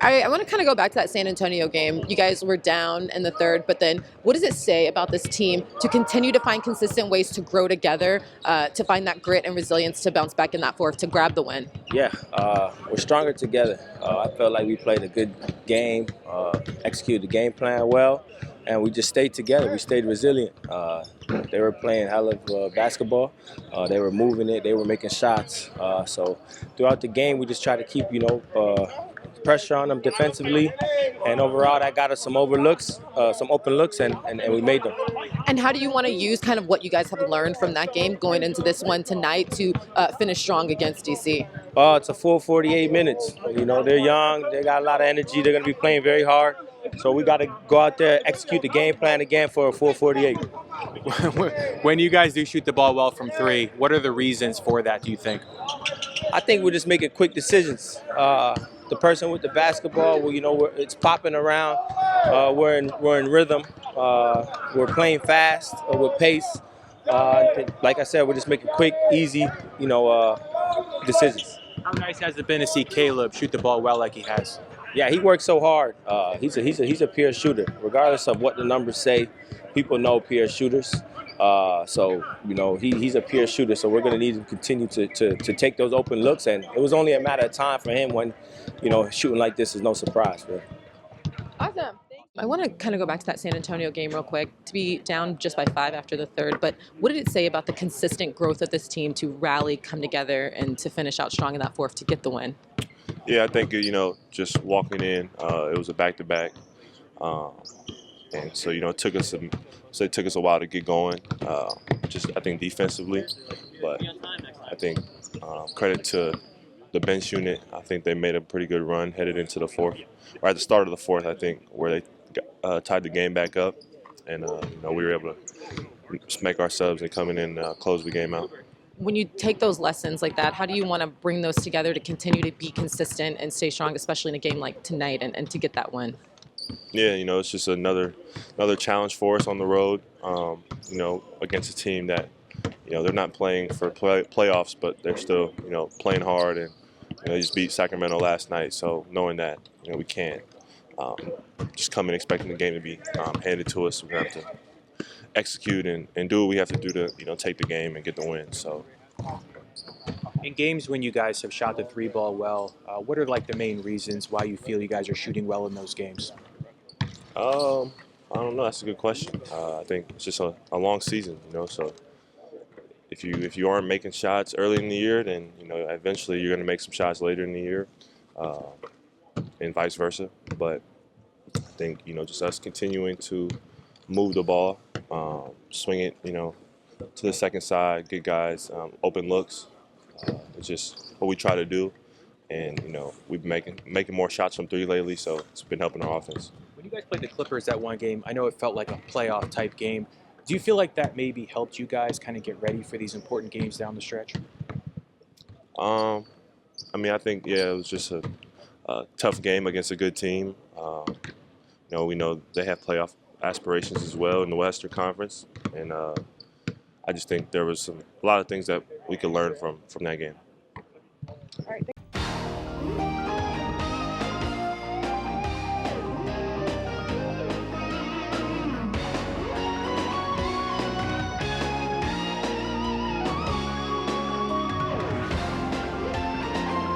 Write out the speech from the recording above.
I want to kind of go back to that San Antonio game. You guys were down in the third, but then what does it say about this team to continue to find consistent ways to grow together, to find that grit and resilience to bounce back in that fourth to grab the win? Yeah, we're stronger together. I felt like we played a good game, executed the game plan well, and we just stayed together. We stayed resilient. They were playing hell of basketball. They were moving it. They were making shots. So throughout the game, we just tried to keep, pressure on them defensively, and overall, that got us some overlooks, some open looks, and we made them. And how do you want to use kind of what you guys have learned from that game going into this one tonight to finish strong against DC? It's a full 48 minutes. They're young. They got a lot of energy. They're going to be playing very hard. So we got to go out there, execute the game plan again for a full 48. When you guys do shoot the ball well from three, what are the reasons for that, do you think? I think we're just making quick decisions. The person with the basketball, it's popping around. We're in rhythm. We're playing fast with pace. Like I said, we're just making quick, easy, decisions. How nice has it been to see Caleb shoot the ball well like he has? Yeah, he works so hard. He's a pure shooter. Regardless of what the numbers say, people know pure shooters. He's a pure shooter. So we're going to need to continue to take those open looks. And it was only a matter of time for him when, shooting like this is no surprise. Really. Awesome. I want to kind of go back to that San Antonio game real quick, to be down just by 5 after the third. But what did it say about the consistent growth of this team to rally, come together, and to finish out strong in that fourth to get the win? Yeah, I think, just walking in, it was a back-to-back. And so, it took us a while to get going, I think defensively. But I think credit to the bench unit. I think they made a pretty good run headed into the fourth, or at the start of the fourth, I think, where they tied the game back up. And, we were able to just make our subs and come in and close the game out. When you take those lessons like that, how do you want to bring those together to continue to be consistent and stay strong, especially in a game like tonight, and to get that win? Yeah, it's just another challenge for us on the road, against a team that, they're not playing for playoffs, but they're still, playing hard, and, they just beat Sacramento last night. So knowing that, we can't just come in expecting the game to be handed to us. We have to execute and do what we have to do to, take the game and get the win. So. In games when you guys have shot the three ball well, what are the main reasons why you feel you guys are shooting well in those games? I don't know. That's a good question. I think it's just a long season, so if you aren't making shots early in the year, then eventually you're going to make some shots later in the year, and vice versa. But I think just us continuing to move the ball, swing it, to the second side, get guys open looks. It's just what we try to do, and we've been making more shots from three lately, so it's been helping our offense. When you guys played the Clippers that one game, I know it felt like a playoff type game. Do you feel like that maybe helped you guys kind of get ready for these important games down the stretch? I think it was just a tough game against a good team. We know they have playoff aspirations as well in the Western Conference, and I just think there was a lot of things that we could learn from that game.